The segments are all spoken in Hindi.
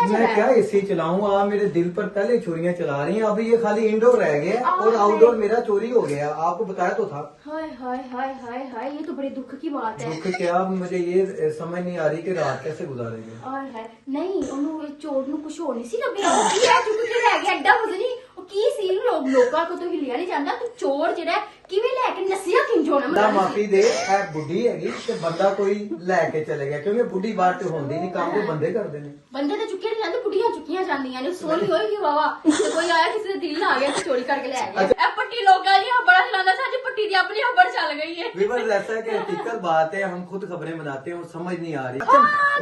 क्या चला मैं क्या एसी चलाऊं? आप मेरे दिल पर पहले चोरियां चला रही हैं, अभी ये खाली इंडोर रह गया और आउटडोर मेरा चोरी हो गया। आपको बताया तो था। हाय हाय हाय हाय हाय, ये तो बड़े दुख की बात है। दुख क्या, मुझे ये समझ नहीं आ रही कि रात कैसे गुजारेंगे। और है नहीं ਉਹਨੂੰ ਚੋਰ ਨੂੰ ਕੁਝ ਹੋਰ ਨਹੀਂ ਸੀ ਲੱਭਿਆ। ਕੀ ਹੈ ਚੁੱਕ ਕੇ ਲੈ ਗਿਆ ਐਡਾ ਵਜ਼ਨੀ, ਉਹ ਕੀ ਸੀ ਲੋਕਾਂ ਕੋ ਤੋਂ ਹਿੱਲਿਆ ਨਹੀਂ ਜਾਂਦਾ। ਤੂੰ ਚੋਰ ਜਿਹੜਾ ਕਿਵੇਂ ਲੈ ਕੇ ਨਸਿਆ ਕਿੰਜੋ ਨਾ ना माफी दे, ए बुढ़ी हैगी ते बंदा कोई लैके चले गया, क्योंकि बुढ़ी बात तो होंदी नहीं, काम तो बंदे करते ने। ਬੰਦੇ ਤਾਂ ਚੁੱਕੇ ਨਹੀਂ ਜਾਂਦੇ, ਬੁੱਢੀਆਂ ਚੁੱਕੀਆਂ ਜਾਂਦੀਆਂ ਨੇ। ਸੋਹਣੀ ਹੋਏਗੀ ਵਾਵਾ ਤੇ ਕੋਈ ਆਇਆ ਕਿਸੇ ਦੇ ਦਿਲ ਆ ਗਿਆ ਤੇ ਚੋਰੀ ਕਰਕੇ ਲੈ ਗਿਆ। ਇਹ ਪੱਟੀ ਲੋਕਾਂ ਦੀ ਹੱਬੜਾ ਚਲਾਉਂਦਾ ਸੀ, ਅੱਜ ਪੱਟੀ ਦੀ ਆਪਣੀ ਹੱਬੜ ਚੱਲ ਗਈ ਹੈ। विवर्स ऐसा है कि हकीकत बात है, हम खुद खबरें बनाते हैं और समझ नहीं आ रही।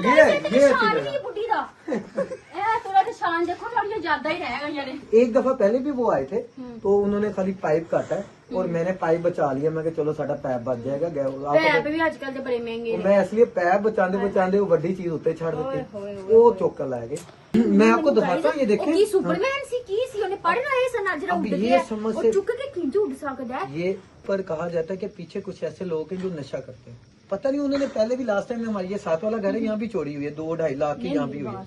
ये बुढ़ी ਦਾ ਇਹ ਥੋੜਾ ਨਿਸ਼ਾਨ ਦੇਖੋ, ਥੋੜੀਆਂ ਜ਼ਿਆਦਾ ਹੀ ਰਹਿ ਗਈਆਂ ਨੇ। एक दफा पहले भी वो आए थे तो उन्होंने खाली पाइप काटा है और मैंने पाइप बचा लिया। मैं चलो साडा पैप बच जाएगा। ਪੈਪ ਵੀ ਅੱਜ ਕੱਲ ਦੇ ਬੜੇ ਮਹਿੰਗੇ ਨੇ। मैं इसलिए पैप बचाते वो बड़ी चीज उत्ते छड़ दी, वो चौक ला गए। मैं आपको दिखाता हूँ, ये देखें। ਕੀ ਸੁਪਰਮੈਨ ਸੀ, ਕੀ ਸੀ? ਉਹਨੇ ਪੜਨਾ ਇਹ ਸਨ ਜਿਹੜਾ ਉੱਡ ये ਗਿਆ, समझ ਉਹ से ਚੁੱਕ ਕੇ ਕਿੰਜ ਉੱਡ ਸਕਦਾ है। ये पर कहा जाता है कि पीछे कुछ ऐसे लोग हैं जो नशा करते हैं। पता नहीं, उन्होंने पहले भी लास्ट टाइम हमारी ये 7 वाला घर है, यहाँ भी चोरी हुई है, 2-2.5 लाख की यहाँ भी हुई है।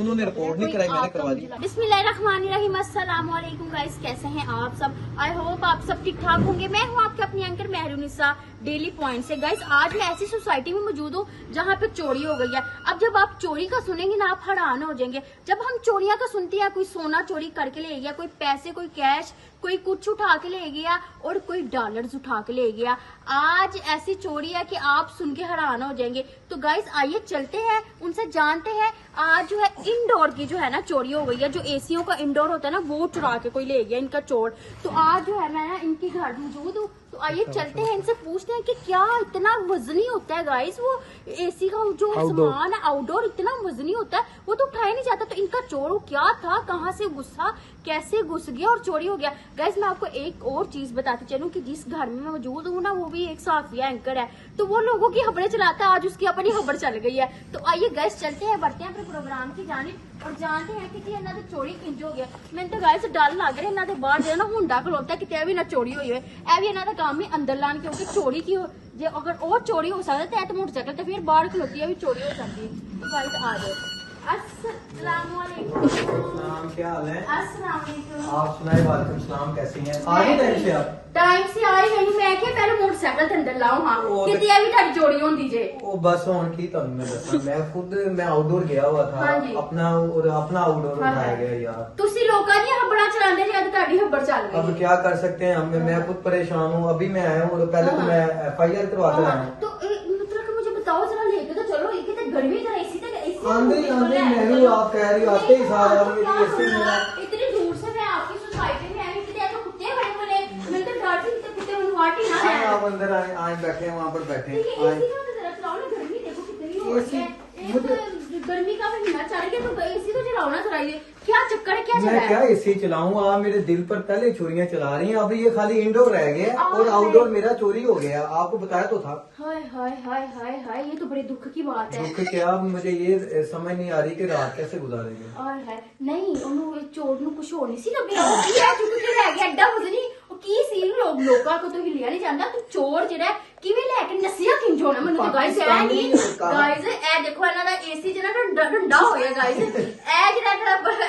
उन्होंने रिपोर्ट नहीं कराई, मैंने करवा दी। बिस्मिल्लाहिर्रहमानिर्रहीम, अस्सलाम वालेकुम गाइस, कैसे हैं आप सब? आई होप आप सब ठीक ठाक होंगे। मैं हूँ आपकी अपनी एंकर मेहरुनिसा डेली पॉइंट से। गाइस आज मैं ऐसी सोसाइटी में मौजूद हूँ जहाँ पे चोरी हो गई है। अब जब आप चोरी का सुनेंगे ना, आप हैरान हो जाएंगे। जब हम चोरियां का सुनते हैं, कोई सोना चोरी करके ले गया, कोई पैसे, कोई कैश, कोई कुछ उठा के ले गया और कोई डॉलर्स उठा के ले गया। आज ऐसी चोरी है कि आप सुन के हैरान हो जाएंगे। तो गाइस आइए चलते हैं, उनसे जानते हैं। आज जो है इंडोर की जो है ना चोरी हो गई है, जो एसीओ का इंडोर होता है ना, वो चुरा के कोई ले गया इनका चोर। तो आज जो है मैं ना इनके घर मौजूद हूँ, तो आइए चलते हैं, इनसे पूछते हैं कि क्या इतना वजनी होता है गाइस वो एसी का जो सामान है आउटडोर, इतना वजनी होता है, वो तो उठाया नहीं जाता। तो इनका चोर वो क्या था, कहाँ से घुसा, कैसे घुस गया और चोरी हो गया। गाइस मैं आपको एक और चीज बताती चलूं कि जिस घर में मैं मौजूद हूँ ना, वो भी एक साफिया एंकर है, तो वो लोगों की खबरें चलाता है। आज उसकी अपनी खबर चल गई है। तो आइए गाइस चलते हैं, बढ़ते हैं अपने प्रोग्राम की जानिब और जानते हैं कि जी इन्होंने चोरी किंज हो गया। मैंने तो गाइस डर लग रहा है, इन्होंने बाहर जो ना हुंडा खलोता कि भी ना चोरी हुई है। ए भी इन्होंने काम ही अंदर लान, क्योंकि चोरी की जे अगर और चोरी हो सकता है तो मोटरसाइकिल तो फिर बाहर खलोती है भी चोरी हो सकती है। तो गाइस आ जाओ। अस्सलाम वालेकुम। क्या हाल है? अस्सलाम वालेकुम। आप सुनाए? वालेकुम सलाम, कैसी हैं? आ गए टाइम से आप? टाइम से आई नहीं, मैं क्या पहले मोटरसाइकिल ते अंदर लाऊं। हां कितनी भी तारी चोरी होंदी जे। ओ बस हुन की तुहानू मैं दस्सां, मैं खुद मैं आउटडोर गया हुआ था, अपना आउटडोर उठाया गया यार। तुसी लोकां दी हब्बड़ा चलांदे जे, ताड़ी हब्बड़ चल गई। अब क्या कर सकते हैं हम, मैं खुद परेशान हूँ। अभी मैं आया हूँ और पहले तो मैं FIR करवा कर आया हूँ। तो मतलब कि मुझे बताओ जरा, लेके तो चलो, ये तो गर्मी का एसी आंधी मैं भी, आप कह रही हो आते ही सारा इतनी दूर से मैं आपकी सोसाइटी में आई, कितने तो कुत्ते बड़े बड़े, मैं तो डर थी कि कुत्ते उनवाटी ना है। आप अंदर आए बैठे हैं, वहाँ पर बैठे एसी का तो जरा चलाओ ना, गर्मी देखो कितनी हो रही है। गर्मी का महीना चल गया तो एसी तो चलाओ ना जरा। ये क्या चक्कर है, क्या चल रहा है? मैं क्या एसी चलाऊं? आप मेरे दिल पर पहले चोरियां चला रही हैं, अभी ये खाली इंडोर रह गया और आउटडोर मेरा चोरी हो गया। आपको बताया तो था। हाय हाय हाय हाय हाय, ये तो बड़े दुख की बात है। दुख क्या, मुझे ये समझ नहीं आ रही कि रात कैसे गुजारेंगे। और है नहीं ਉਹਨੂੰ ਚੋਰ ਨੂੰ ਕੁਝ ਹੋਰ ਨਹੀਂ ਸੀ ਲੱਭਿਆ। ਉਹ ਕੀ ਹੈ ਚੁੱਕ ਕੇ ਲੈ ਗਿਆ ਐਡਾ ਵਜ਼ਨੀ, ਉਹ ਕੀ ਸੀ ਲੋਕਾਂ ਕੋ ਤੋਂ ਹਿੱਲਿਆ ਨਹੀਂ ਜਾਂਦਾ। ਤੂੰ ਚੋਰ ਜਿਹੜਾ ਕਿਵੇਂ ਲੈ ਕੇ ਨਸਿਆ ਕਿੰਜ ਹੋਣਾ, ਮੈਨੂੰ ਤਾਂ ਗਾਇਸ ਐ ਨਹੀਂ। ਗਾਇਸ ਇਹ ਦੇਖੋ ਇਹਨਾਂ ਦਾ ਏਸੀ ਜਿਹੜਾ ਡੰਡਾ ਹੋਇਆ ਗਾਇਸ। ਇਹ ਜਿਹੜਾ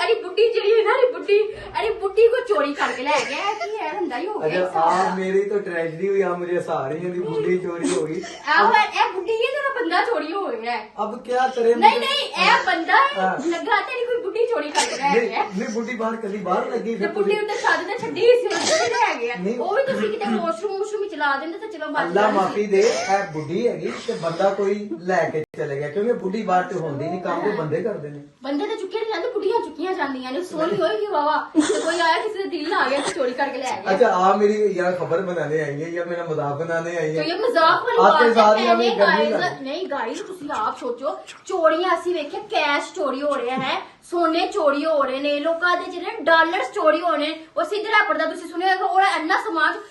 ਅਰੀ ਬੁੱਢੀ ਜਿਹੜੀ ਹੈ ਨਾ, ਅਰੀ ਬੁੱਢੀ को चोरी करके ले गया कि है धंधा ही हो गया। आप मेरी तो ट्रेजेडी हुई, आप मुझे हंसा रही हैं, बुढ़ी चोरी हो गई। ए बुढ़ी है, तेरा बंदा चोरी हो गया है। अब क्या करे? नहीं ए बंदा है, लगा तेरी कोई बुढ़ी चोरी करके ले गया। नहीं बुढ़ी बाहर कभी बाहर लगी ਤੇ ਬੁੱਢੀ ਉੱਤੇ ਛੱਡ ਤੇ ਛੱਡੀ ਸੀ, ਉੱਤੇ ਲੈ ਗਿਆ। ਉਹ ਵੀ ਤੁਸੀਂ ਕਿਤੇ ਵਾਸ਼ਰੂਮ ਹੀ ਚਲਾ ਦਿੰਦੇ ਤਾਂ ਚਲੋ ਬਚ ਅੱਲਾ ਮਾਫੀ ਦੇ। ਇਹ ਬੁੱਢੀ ਹੈਗੀ ਤੇ ਬੰਦਾ ਕੋਈ ਲੈ ਕੇ ਚਲੇ ਗਿਆ, ਕਿਉਂਕਿ ਬੁੱਢੀ ਬਾਤ ਤੇ ਹੁੰਦੀ ਨਹੀਂ, ਕੰਮ ਤੇ ਬੰਦੇ ਕਰਦੇ ਨੇ। ਬੰਦੇ ਤਾਂ ਚੁੱਕੇ ਨਹੀਂ ਜਾਂਦੇ, ਬੁੱਢੀਆਂ ਚੁੱਕੀਆਂ ਜਾਂਦੀਆਂ ਨੇ। ਸੋਹਣੀ ਹੋਏਗੀ ਵਾਵਾ ਤੇ ਕੋਈ ਆਇਆ ਕਿਸੇ ਦੇ ਦਿਲ ਆ ਗਿਆ ਤੇ ਚੋਰੀ करके ले आएंगे। अच्छा आप मेरी यार खबर बनाने आई है या मेरा मजाक बनाने आई है? तो ये मजाक वाली बात है। नहीं गाइस ਤੁਸੀਂ ਆਪ ਸੋਚੋ, ਚੋਰੀਆਂ ਅਸੀਂ ਵੇਖਿਆ, ਕੈਸ਼ ਚੋਰੀ ਹੋ ਰਿਹਾ ਹੈ, ਸੋਨੇ ਚੋਰੀ ਹੋ ਰਹੇ ਨੇ, ਲੋਕਾਂ ਦੇ ਜਿਹੜੇ ਡਾਲਰਸ ਚੋਰੀ ਹੋ ਰਹੇ ਨੇ। ਉਹ ਸਿੱਧੇ ਰਾਪਰ ਦਾ ਤੁਸੀਂ ਸੁਣਿਆ ਹੋਵੇਗਾ, ਉਹ ਇੰਨਾ ਸਮਾਨ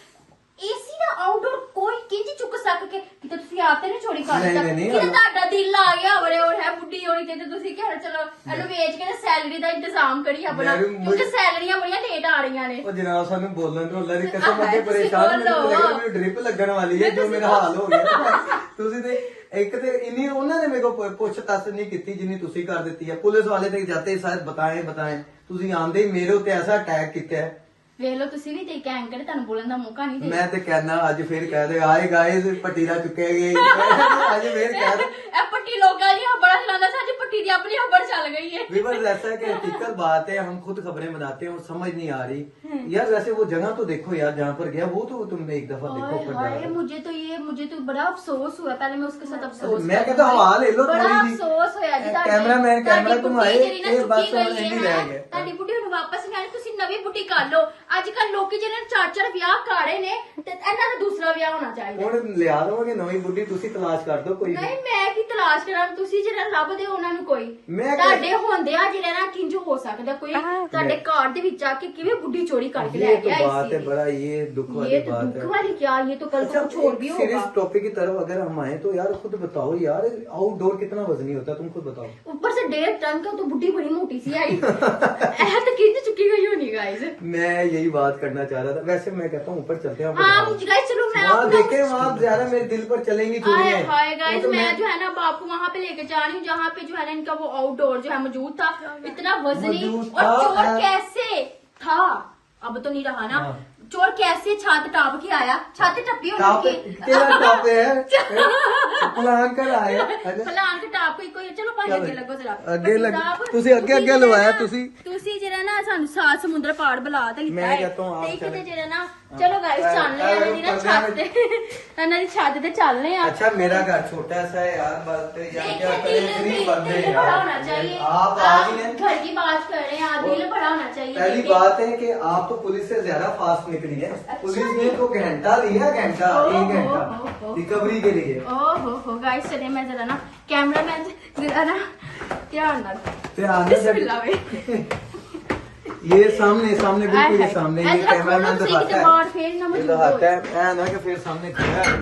एसी ਦਾ ਆਊਟਡੋਰ ਕੋਈ ਕਿੰਜ ਚੁੱਕ ਸਕ ਕੇ, ਕਿਤੇ ਤੁਸੀਂ ਆਪ ਤੇ ਨਹੀਂ ਚੋਰੀ ਕਰ ਦਿੱਤਾ ਕਿ ਤੁਹਾਡਾ ਦਿਲ ਆ ਗਿਆ ਬੜੇ ਔਰ ਹੈ ਬੁੱਢੀ ਹੋਣੀ ਤੇ ਤੁਸੀਂ ਕਹਿ ਚਲੋ ਇਹਨੂੰ ਵੇਚ ਕੇ ਸੈਲਰੀ ਦਾ ਇੰਤਜ਼ਾਮ ਕਰੀ ਆਪਣਾ, ਕਿਉਂਕਿ ਸੈਲਰੀਆਂ ਬੜੀਆਂ ਲੇਟ ਆ ਰਹੀਆਂ ਨੇ। ਉਹ ਜਨਾਬ ਸਾਨੂੰ ਬੋਲਣ ਤੋਂ ਅੱਲਾ ਦੀ ਕਸਮ ਅੱਗੇ ਪਰੇਸ਼ਾਨ, ਮੈਨੂੰ ਡ੍ਰਿਪ ਲੱਗਣ ਵਾਲੀ ਹੈ ਜੋ ਮੇਰਾ ਹਾਲ ਹੋ ਗਿਆ। ਤੁਸੀਂ ਤੇ ਇੱਕ ਤੇ ਇੰਨੀ ਉਹਨਾਂ ਨੇ ਮੇਰੇ ਕੋਲ ਪੁੱਛ ਤੱਸ ਨਹੀਂ ਕੀਤੀ ਜਿੰਨੀ ਤੁਸੀਂ ਕਰ ਦਿੱਤੀ ਹੈ। ਪੁਲਿਸ ਵਾਲੇ ਤੇ ਜਾਤੇ ਸਾਰੇ ਬਤਾਏ ਤੁਸੀਂ ਆਂਦੇ ਹੀ ਮੇਰੇ ਉੱਤੇ ਐਸਾ ਅਟੈਕ ਕੀਤਾ ਹੈ। ਵੇਖ ਲਓ ਤੁਸੀਂ ਵੀ ਤੇ ਇੱਕ ਐਂਕਰ ਤੁਹਾਨੂੰ ਬੋਲਣ ਦਾ ਮੌਕਾ ਨਹੀਂ ਦੇ ਮੈਂ ਤੇ ਕਹਿਣਾ ਅੱਜ ਫੇਰ ਕਹਿ ਦੇ ਆਏ ਗਾਇਸ ਪੱਟੀਰਾ ਚੁੱਕੇ ਗਏ ਅੱਜ ਫੇਰ ਕਹਿ ਦੇ ਇਹ ਪੱਟੀ ਲੋਕਾਂ ਦੀ हबड़ चलाता था, आज पट्टी की अपनी हबड़ चल गई है। विवर्स ऐसा है कि हकीकत बात है, हम खुद खबरें बनाते हैं और समझ नहीं आ रही यार। वैसे वो जगह तो देखो यार जहाँ पर गया, वो तो तुम एक दफा देखो ऊपर जाकर। मुझे तो बड़ा अफसोस हुआ। पहले मैं उसके साथ अफसोस मैं कहता हवा ले लो बड़ा थोड़ी सी। अफसोस होया जी ਤੁਹਾਡੇ। कैमरामैन कैमरा घुमाए ਇਹ ये बस और नहीं रह गए। ਤੁਹਾਡੀ ਬੁੱਢੀ ਨੂੰ ਵਾਪਸ ਨਹੀਂ ਆਣੀ, ਤੁਸੀਂ ਨਵੀਂ ਬੁੱਢੀ ਕਰ ਲਓ। ਅੱਜ ਕੱਲ ਲੋਕੀ ਜਿਹੜੇ ਚਾਰ ਵਿਆਹ ਕਰ ਰਹੇ ਨੇ ਤੇ ਇਹਨਾਂ ਦਾ ਦੂਸਰਾ ਵਿਆਹ ਹੋਣਾ ਚਾਹੀਦਾ। ਹੁਣ ਲਿਆ ਦਵਾਂਗੇ ਨਵੀਂ ਬੁੱਢੀ, ਤੁਸੀਂ ਤਲਾਸ਼ ਕਰ ਦਿਓ ਕੋਈ। ਨਹੀਂ ਮੈਂ ਕੀ ਤਲਾਸ਼ ਕਰਾਂ, ਤੁਸੀਂ ਜਿਹੜਾ ਲੱਭਦੇ ਹੋ ਉਹਨਾਂ ਨੂੰ ਕੋਈ ਮੈਂ ਤੁਹਾਡੇ ਹੁੰਦੇ ਆ ਜਿਹੜਾ ਨਾ ਕਿੰਜ ਹੋ ਸਕਦਾ ਕੋਈ ਤੁਹਾਡੇ ਘਰ ਦੇ ਵਿੱਚ ਆ ਕੇ ਕਿਵੇਂ ਬੁੱਢੀ ਚੋਰੀ ਕਰਕੇ ਲੈ ये तो ਗਿਆ। बात है बड़ा, ये दुख वाली बात दुख है। वाली क्या, ये तो कल को कुछ और भी होगा। सीरियस टॉपिक की तरफ अगर हम आए तो यार खुद बताओ यार, आउटडोर कितना वजनी होता है, तुम खुद बताओ। ऊपर से 1.5 टन का तो बुढ़ी बड़ी मोटी सी आई ऐसा तो कितनी चुकी गई होनी गाइस। मैं यही बात करना चाह रहा था। वैसे मैं कहता हूँ ऊपर चलते हैं। हाँ मुझे गाइस चलो मैं वहाँ आपको देखे, वहाँ ज्यादा मेरे दिल पर चलेंगी हाय चोरियां। हाय गाइस, तो मैं जो है ना अब आपको वहाँ पे लेके जा रही हूँ जहाँ पे जो है ना इनका वो आउटडोर जो है मौजूद था, इतना वजनी मौजूद और था, चोर कैसे था अब तो नहीं रहा ना। हाँ। चोर कैसे छत टाप के आया, छत टप्पी टापे होगी तेरा टापे है प्लान कर आया। फलान के टाप कोई चलो भाई चलो, ਅੱਗੇ ਲੱਗੋ ਜ਼ਰਾ ਅੱਗੇ ਲੱਗ ਤੁਸੀਂ ਅੱਗੇ ਲਵਾਇਆ ਤੁਸੀਂ ਜਿਹੜਾ ਨਾ ਸਾਨੂੰ ਸਾਤ ਸਮੁੰਦਰ ਪਾੜ ਬੁਲਾ ਤੇ ਲਿੱਤਾ ਮੈਂ ਹੈ ਕਹਤਾ ਹੂੰ ਆਪ ਤੇ ਕਿਤੇ ਚਲੇ। ਜਿਹੜਾ ਨਾ ਚਲੋ ਗਾਇਸ ਚੱਲਨੇ ਆ ਇਹਨਾਂ ਦੀ ਨਾ ਛੱਤ ਤੇ ਇਹਨਾਂ ਦੀ ਛੱਤ ਤੇ ਚੱਲਨੇ आ। अच्छा मेरा घर छोटा सा है यार, बात यार क्या करें, गरीब बंदे हैं बड़ा यार। होना चाहिए। आप आज ही घर की बात कर रहे हैं, दिल बड़ा होना चाहिए। पहली देखिए। बात है कि आप तो पुलिस से ज्यादा फास्ट निकली है। पुलिस ने तो घंटा लिया, घंटा एक घंटा रिकवरी के लिए। ओहो गाइस चले मैं जरा ना कैमरा मैन जरा ना ध्यान ध्यान से बिस्मिल्लाह भाई। ये सामने बिल्कुल ये सामने ये कैमरामैन दिखाता है, ये दिखाता है ऐ ना कि फिर सामने खड़ा है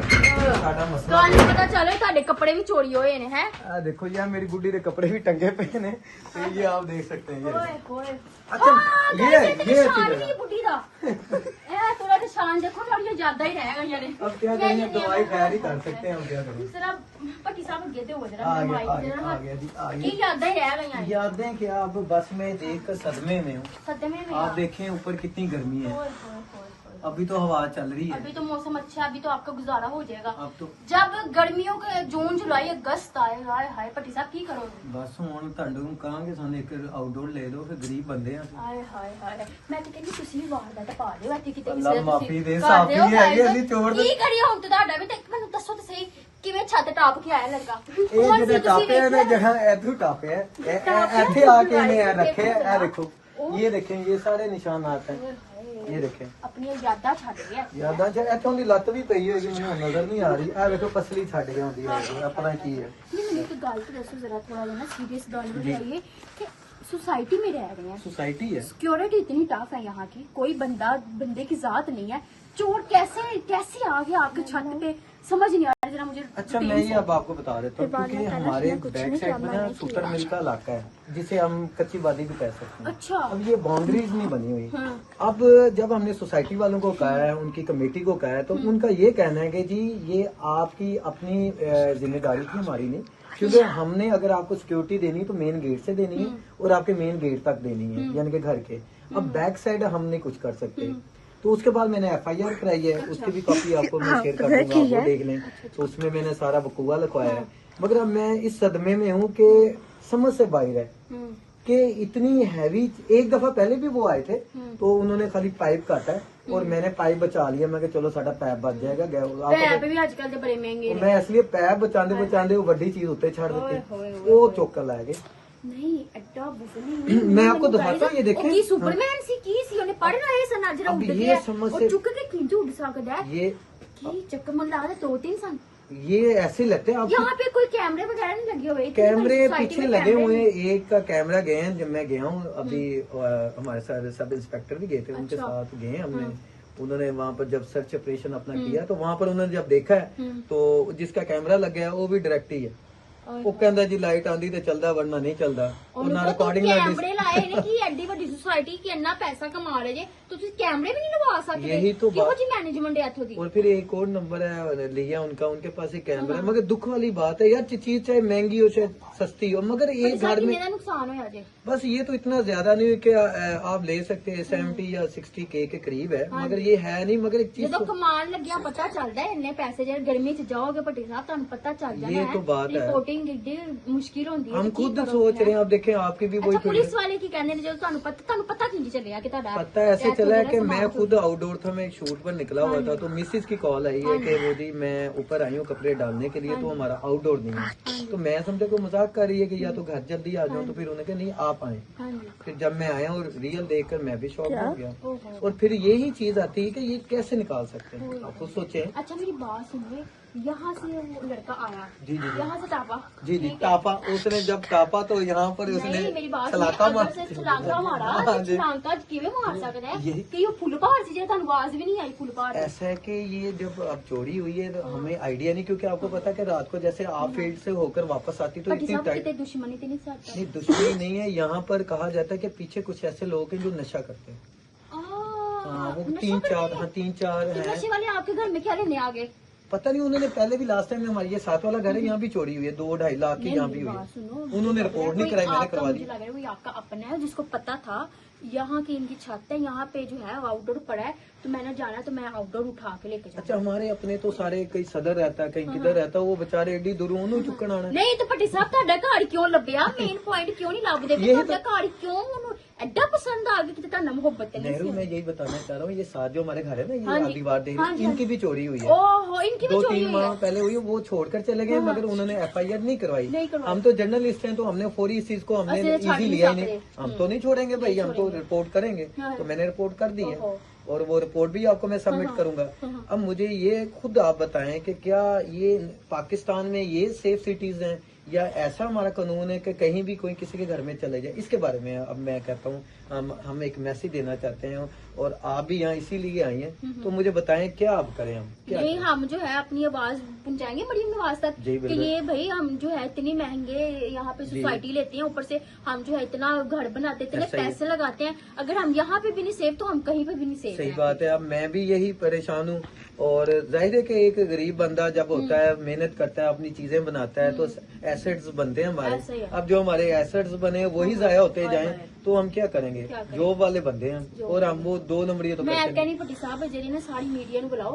साडा मसला। ਤੁਹਾਨੂੰ ਪਤਾ ਚੱਲੇ ਤੁਹਾਡੇ ਕੱਪੜੇ ਵੀ ਚੋਰੀ ਹੋਏ ਨੇ ਹੈ। आ देखो यार मेरी गुड्डी के कपड़े भी टंगे पे ने, तो ये आप देख सकते हैं। ਓਏ ਹੋਏ अच्छा ये ਨਿਸ਼ਾਨ ਵੀ ਬੁੱਢੀ ਦਾ ਇਹ ਥੋੜਾ ਨਿਸ਼ਾਨ ਦੇਖੋ, ਥੋੜੀਆਂ ਜ਼ਿਆਦਾ ਹੀ ਰਹਿ ਗਈਆਂ ਨੇ। अब क्या करेंगे, दवाई खैर ही कर सकते हैं, हम क्या करें। ਜਰਾ ਪੱਟੀ ਸਾਹਿਬ ਅੱਗੇ ਤੇ ਹੋ ਜਰਾ आ ਮਾਈਕ गया ਜਰਾ आ गया जी आ ਕੀ गया। ਯਾਦਾਂ ਹੀ ਰਹਿ गईਆਂ ਨੇ। यादें क्या, अब बस में देख कर सदमे में हूँ। सदमे में आप देखें ऊपर कितनी गर्मी है, ओए होए होए होए। अभी तो हवा चल रही है। अभी तो मौसम अच्छा है, अभी तो आपका गुजारा हो जाएगा। अब तो जब गर्मियों के जून जुलाई अगस्त आएगा, हाय हाय पट्टी साहब की करोगे। बस ਹੁਣ ਤੁਹਾਨੂੰ ਕਹਾਂਗੇ ਸਾਨੂੰ ਇੱਕ ਆਊਟਡੋਰ ਲੈ ਦਿਓ, ਫਿਰ ਗਰੀਬ ਬੰਦੇ ਆ। ਹਾਏ ਹਾਏ ਹਾਏ ਮੈਂ ਤਾਂ ਕਹਿੰਦੀ ਤੁਸੀਂ ਵੀ ਵਾਰਦਾ ਤਾਂ ਪਾ ਲਿਓ ਇੱਥੇ ਕਿਤੇ ਅੱਲਾ ਕਿਸੇ ਮਾਫ਼ੀ ਦੇ, ਕਰ ਸਾਫ਼ੀ ਦਿਓ ਹੈਗੇ guys। ਅਸੀਂ ਚੋਰ ਦੇ। ਕੀ ਕਰੀਏ ਹੁਣ ਤੇ ਤੁਹਾਡਾ ਵੀ ਤੇ ਮੈਨੂੰ ਦੱਸੋ ਤਾਂ ਸਹੀ ਕਿਵੇਂ ਛੱਤ ਟਾਪ ਕੇ ਆਇਆ ਲੜਕਾ। ਇਹ ਜਿਹੜੇ ਟਾਪੇ ਨੇ ਜਹਾਂ ਇਧਰ ਟਾਪੇ ਹੈ, ਇੱਥੇ ਆ ਕੇ ਇਹਨੇ ਰੱਖੇ ਇਹ ਦੇਖੋ, ये देखें ये सारे निशानात हैं, ये देखें ਆਪਣੀਆਂ ਯਾਦਾਂ ਛੱਡ ਗਿਆ। यादा च इतों ਦੀ ਲੱਤ ਵੀ ਪਈ ਹੋਏਗੀ, ਮੈਨੂੰ ਨਜ਼ਰ ਨਹੀਂ ਆ ਰਹੀ। ਇਹ ਵੇਖੋ ਪਸਲੀ ਛੱਡ ਕੇ ਹੁੰਦੀ ਹੈ, ਆਪਣਾ ਕੀ ਹੈ। नहीं मैंने एक गल तो दसो जरा थोड़ा ना सीरियस गल बताइए कि सोसाइटी में रह रहे हैं, सोसाइटी है, सिक्योरिटी इतनी टफ है यहाँ की, कोई बंदे की जात नहीं है। चोर कैसे कैसे आ गया आपके छत पे, समझ नहीं आ रहा जरा मुझे। अच्छा मैं ये अब आपको बता देता हूँ, क्योंकि हमारे बैक साइड में ना सुपर मिल का इलाका है जिसे हम कच्ची वादी भी कह सकते हैं। अच्छा अब ये बाउंड्रीज नहीं बनी हुई। अब जब हमने सोसाइटी वालों को कहा है, उनकी कमेटी को कहा है, तो उनका ये कहना है कि जी ये आपकी अपनी जिम्मेदारी थी, हमारी नहीं, क्योंकि हमने अगर आपको सिक्योरिटी देनी तो मेन गेट से देनी है और आपके मेन गेट तक देनी है, यानी कि घर के। अब बैक साइड हम नहीं कुछ कर सकते। तो उसके बाद मैंने FIR कराई है, उसकी भी कॉपी आपको मैं शेयर कर दूंगा, आप वो देख लें। तो उसमें मैंने सारा बकुआ लिखवाया है, मगर अब मैं इस सदमे में हूँ कि समझ से बाहर है कि इतनी हैवी। एक दफा पहले भी वो आए थे तो उन्होंने खाली पाइप काटा है और मैंने पाइप बचा लिया। मैं चलो साडा पैप बच जाएगा। पैप भी आजकल तो बड़े महंगे मैं इसलिए पैप बचाते बचाते वो बड़ी चीज उत्ते छड़ दी, वो चुक कर लाए गए। नहीं एड्डा वजनी मैं आपको दिखाता हूँ, ये देखें। की सुपरमैन सी की सी ਉਹਨੇ ਪੜਨਾ ਇਹ ਸਨ ਜਿਹੜਾ अब ਉੱਡ ये ਗਿਆ समझ ਉਹ से ਚੁੱਕ ਕੇ ਕਿੰਜ ਉੱਡ ਸਕਦਾ ਹੈ। ये ਕੀ ਚੱਕਰ ਮੈਨੂੰ ਲੱਗਦਾ 2-3 ਸਨ। ये ऐसे लगते हैं आपको। यहाँ पे कोई कैमरे वगैरह नहीं लगे हुए? कैमरे पीछे लगे हुए हैं, एक का कैमरा गए हैं जब मैं गया हूँ अभी, हमारे साथ सब इंस्पेक्टर भी गए थे, उनके साथ गए हमने। उन्होंने वहाँ पर जब सर्च ऑपरेशन अपना किया तो वहाँ पर उन्होंने जब देखा है तो जिसका कैमरा लग गया वो भी डायरेक्ट ही है। ਉਹ ਕਹਿੰਦਾ ਜੀ ਲਾਈਟ ਆਂਦੀ ਤੇ ਚੱਲਦਾ ਵਰਨਾ ਨਹੀਂ ਚੱਲਦਾ ਉਹਨਾਂ ਰਿਕਾਰਡਿੰਗ ਕੈਮਰੇ ਲਾਏ ਨੇ ਕਿ ਐਡੀ ਵੱਡੀ ਸੁਸਾਇਟੀ ਕਿ ਇੰਨਾ ਪੈਸਾ ਕਮਾ ਰਹੇ ਜੇ ਤੁਸੀਂ कैमरे भी नहीं लगा सकते यही तो बात मैनेजमेंट है इत्थों दी। और फिर एक और नंबर है लिया उनका, उनके पास एक कैमरा है, मगर दुख वाली बात है यार, चीज चाहे महंगी हो चाहे सस्ती हो, मगर एक घर में नुकसान हो जाए। बस ये तो इतना ज्यादा नहीं कि आप ले सकते हैं 70 या 60 के करीब है, मगर ये है नहीं। मगर एक चीज जो कमाल लग गया पता चलता है इतने पैसे जब गर्मी च जाओगे भट्टी साहब तुम पता चल जाना ये तो बात है, रिपोर्टिंग मुश्किल होती है। हम खुद सोच रहे हैं, आप देखें आपकी भी वही पुलिस वाले की कहने जो पता क्यों चलिया कि पता ऐसे चला है कि मैं खुद आउटडोर था, मैं एक शूट पर निकला हुआ था, तो मिसेज की कॉल आई है कि वो जी मैं ऊपर आई हूँ कपड़े डालने के लिए, तो हमारा आउटडोर नहीं है। तो मैं समझे को मजाक कर रही है कि या तो घर जल्दी आ जाऊँ, तो फिर उन्होंने कहा नहीं आप आए। फिर जब मैं आया और रियल देखकर मैं भी शॉक हो गया। और फिर यही चीज आती है कि ये कैसे निकाल सकते हैं, आप खुद सोचे। अच्छा मेरी बात सुनिए, यहाँ से वो लड़का आया जी जी यहाँ से टापा जी जी टापा, उसने जब टापा तो यहाँ पर उसने छलाका मारा छलाका किਵੇਂ मार सकता है कि वो फुल पहाड़ से जो आवाज भी नहीं आई फुल पहाड़। ऐसा है कि ये जब अब चोरी हुई है तो हमें आइडिया नहीं, क्योंकि आपको पता है कि रात को जैसे आप फील्ड से होकर वापस आती तो इतनी टाइट दुश्मनी तो नहीं, दुश्मनी नहीं है। यहाँ पर कहा जाता है कि पीछे कुछ ऐसे लोग हैं जो नशा करते हैं। वो तीन चार है नशे वाले आपके घर में क्या लेने आ गए पता नहीं। उन्होंने पहले भी लास्ट टाइम हमारी ये 7 वाला घर है, यहाँ भी चोरी हुई है, 2-2.5 लाख की यहाँ भी हुई है। उन्होंने रिपोर्ट नहीं कराई, मैंने करवा दी। कोई आपका अपना है जिसको पता था यहाँ की इनकी छत है, यहाँ पे जो है आउटडोर पड़ा है, तो मैंने जाना तो मैं आउटडोर उठा के लेके अच्छा हमारे अपने तो सारे कहीं सदर रहता है, कहीं किधर रहता है, वो बेचारे एडी दूर उन्होंने चुकन आना। नहीं तो भट्टी साहब ਤੁਹਾਡਾ ਘਰ क्यों ਲੱਭਿਆ मेन पॉइंट क्यों नहीं ਲੱਭਦੇ ਤੁਹਾਡਾ ਘਰ क्यों ਉਹਨੂੰ ਐਡਾ पसंद आ गया कि ਤੁਹਾਡਾ मोहब्बत है। नेहरू मैं यही बताना चाह रहा हूँ, ये साथ जो हमारे घर है ना, ये दीवार दे इनकी भी चोरी हुई है। ओहो इनकी भी चोरी 2-3 माह पहले हुई, वो छोड़कर चले गए, मगर उन्होंने FIR नहीं करवाई। हम तो जर्नलिस्ट हैं, तो हमने फौरी इस चीज को हमने इजी लिया ही नहीं, हम तो नहीं छोड़ेंगे भाई, हम तो रिपोर्ट करेंगे। तो मैंने रिपोर्ट कर दी है और वो रिपोर्ट भी आपको मैं सबमिट करूंगा। अब मुझे ये खुद आप बताएं कि क्या ये पाकिस्तान में ये सेफ सिटीज हैं या ऐसा हमारा कानून है कि कहीं भी कोई किसी के घर में चले जाए। इसके बारे में अब मैं कहता हूँ हम एक मैसेज देना चाहते हैं, और आप भी यहाँ इसीलिए आई हैं, तो मुझे बताएं क्या आप करें। हम क्या नहीं हम जो है अपनी आवाज पहुंचाएंगे मरीम नवाज तक कि ये भाई हम जो है इतनी महंगे यहाँ पे सोसाइटी लेते हैं, ऊपर से हम जो है इतना घर बनाते, इतने पैसे लगाते हैं, अगर हम यहाँ पे भी नहीं सेफ तो हम कहीं पे भी नहीं सेफ। सही बात है। अब मैं भी यही परेशान हूँ, और जाहिर है कि एक गरीब बंदा जब होता है, मेहनत करता है, अपनी चीजें बनाता है, तो एसेट्स बनते हैं हमारे। अब जो हमारे एसेट्स बने वही जाया होते जाएं, तो हम क्या करेंगे। जॉब वाले बंदे हैं और हम वो 2 नंबरी तो मैं कहनी भट्टी साहब जी ने सारी मीडिया को बुलाओ,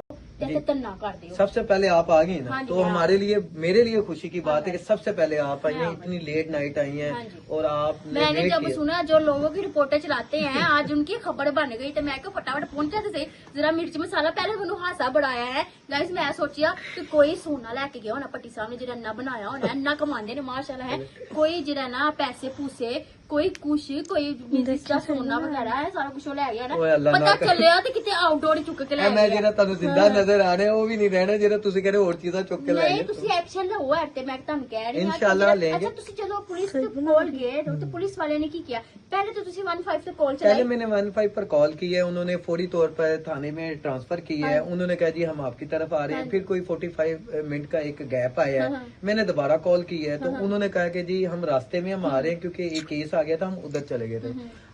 सबसे पहले आप आ गई ना, तो हमारे लिए मेरे लिए खुशी की बात है कि सबसे पहले आप आई हैं, इतनी लेट नाइट आई हैं, और आप मैंने जब सुना जो लोगों की रिपोर्टें चलाते हैं आज उनकी खबर बन गई, तो मैं फटाफट पहुंचा थे जरा मिर्च मसाला पहले मैंने हासा बढ़ाया है गाइस। मैं सोचिया कि कोई सोना लैके गया होना भट्टी साहब ने, जो इन्ना बनाया होना, इन्ना कमांदे ने माशाल्लाह है, कोई जो ना पैसे पूसे कोई कुछ कोई जिसका सोना वगैरह है सारा कुछ ले गया ना, पता चलिया तो कितने आउटडोर चुक के ले मैं ਜਿਹੜਾ ਤੁਹਾਨੂੰ ਜ਼ਿੰਦਾ ਨਜ਼ਰ ਆ ਰਿਹਾ ਉਹ ਵੀ ਨਹੀਂ ਰਹਿਣਾ, ਜਿਹੜਾ ਤੁਸੀਂ ਕਹਿੰਦੇ ਹੋਰ ਚੀਜ਼ਾਂ ਚੁੱਕ ਕੇ ਲੈ ਨਹੀਂ ਤੁਸੀਂ ਐਕਸ਼ਨ ਲਓ ਹੈ ਤੇ ਮੈਂ ਤੁਹਾਨੂੰ ਕਹਿ ਰਹੀ ਹਾਂ इंशाल्लाह लेंगे। अच्छा ਤੁਸੀਂ ਜਦੋਂ ਪੁਲਿਸ ਤੇ ਕਾਲ ਗਏ तो पुलिस वाले ने की किया, पहले तो ਤੁਸੀਂ 15 पे कॉल चलाई। पहले मैंने 15 पर कॉल की है, उन्होंने फौरी तौर पर थाने में ट्रांसफर की है। उन्होंने कहा जी हम आपकी तरफ आ रहे हैं, फिर कोई 45 मिनट का एक गैप आया है, मैंने दोबारा कॉल की है, तो उन्होंने कहा कि जी हम रास्ते में हम आ रहे हैं, क्योंकि एक केस आ गया था, हम उधर चले गए थे।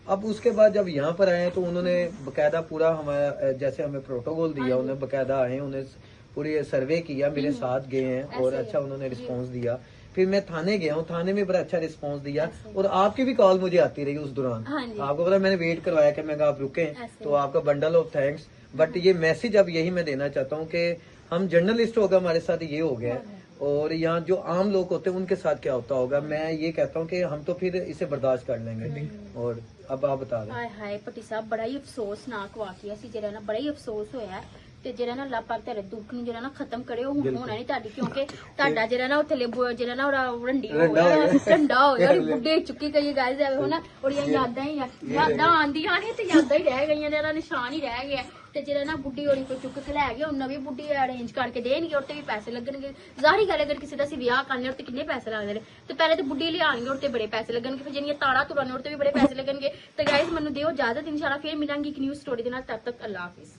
अब उसके बाद जब यहाँ पर आए तो उन्होंने बकायदा पूरा हमारा जैसे हमें प्रोटोकॉल दिया, उन्हें बकायदा आए, उन्हें पूरी सर्वे किया, मेरे साथ गए हैं, और अच्छा उन्होंने रिस्पॉन्स दिया। फिर मैं थाने गया हूँ, थाने में बड़ा अच्छा रिस्पांस दिया, और आपकी भी कॉल मुझे आती रही उस दौरान। आपको पता मैंने वेट करवाया कि मैं आप रुके, तो आपका बंडल ऑफ थैंक्स। बट ये मैसेज अब यही मैं देना चाहता हूँ कि हम जर्नलिस्ट होगा, हमारे साथ ये हो गया, और यहाँ जो आम लोग होते हैं उनके साथ क्या होता होगा। मैं ये कहता हूँ कि हम तो फिर इसे बर्दाश्त कर लेंगे। और अब आप बता दें। हाय हाय भट्टी साहब बड़ा ही अफसोसनाक वाकया सी, ਜਿਹੜਾ ਨਾ ਬੜਾ ਹੀ ਅਫਸੋਸ ਹੋਇਆ ਤੇ ਜਿਹੜਾ ਨਾ ਅੱਲਾਹ ਪਾਕ ਤੇਰੇ ਦੁੱਖ ਨੂੰ ਜਿਹੜਾ ਨਾ ਖਤਮ ਕਰੇ, ਉਹ ਹੋਣਾ ਨਹੀਂ ਤੁਹਾਡੀ, ਕਿਉਂਕਿ ਤੁਹਾਡਾ ਜਿਹੜਾ ਨਾ ਉੱਥੇ ਜਿਹੜਾ ਨਾ ਰੰਡੀ ਠੰਡਾ ਹੋ ਗਿਆ, ਬੁੱਢੇ ਚੁੱਕੀ ਗਈ ਗਾਇਜ਼ ਹੋਣਾ, ਉਹਦੀਆਂ ਯਾਦਾਂ ਆਂਦੀਆਂ ਨੇ ਤੇ ਯਾਦਾਂ ਹੀ ਰਹਿ ਗਈਆਂ ਨੇ, ਇਹਦਾ ਨਿਸ਼ਾਨ ਹੀ ਰਹਿ ਗਿਆ। ਤੇ ਜਿਹੜਾ ਨਾ ਬੁੱਢੀ ਹੋਣੀ ਕੋਈ ਚੁੱਕ ਕੇ ਲੈ ਗਿਆ, ਉਹ ਨਵੀਂ ਬੁੱਢੀ ਅਰੇਂਜ ਕਰਕੇ ਦੇਣਗੇ, ਉੱਤੇ ਵੀ ਪੈਸੇ ਲੱਗਣਗੇ। ਜ਼ਾਹਰੀ ਗੱਲ ਅਗਰ ਕਿਸੇ ਦਾ ਅਸੀਂ ਵਿਆਹ ਕਰਨੇ ਉੱਤੇ ਕਿੰਨੇ ਪੈਸੇ ਲੱਗਦੇ ਨੇ, ਤੇ ਪਹਿਲੇ ਤੇ ਬੁੱਢੀ ਲਿਆਣਗੇ, ਉੱਤੇ ਬੜੇ ਪੈਸੇ ਲੱਗਣਗੇ, ਫਿਰ ਜਿਹੜੀਆਂ ਤਾੜਾ ਤੁਰਾਂ ਨੇ ਉੱਤੇ ਵੀ ਬੜੇ ਪੈਸੇ ਲੱਗਣਗੇ। ਤੇ ਗਾਇਜ਼ ਮੈਨੂੰ ਦਿਓ ਇਜਾਜ਼ਤ, ਇਨਸ਼ਾਅੱਲਾ ਫਿਰ ਮਿਲਾਂਗੀ ਇੱਕ ਨਿਊ ਸਟੋਰੀ ਦੇ ਨਾਲ, ਤਦ ਤੱਕ ਅੱਲਾਹ ਹਾਫਿਜ਼।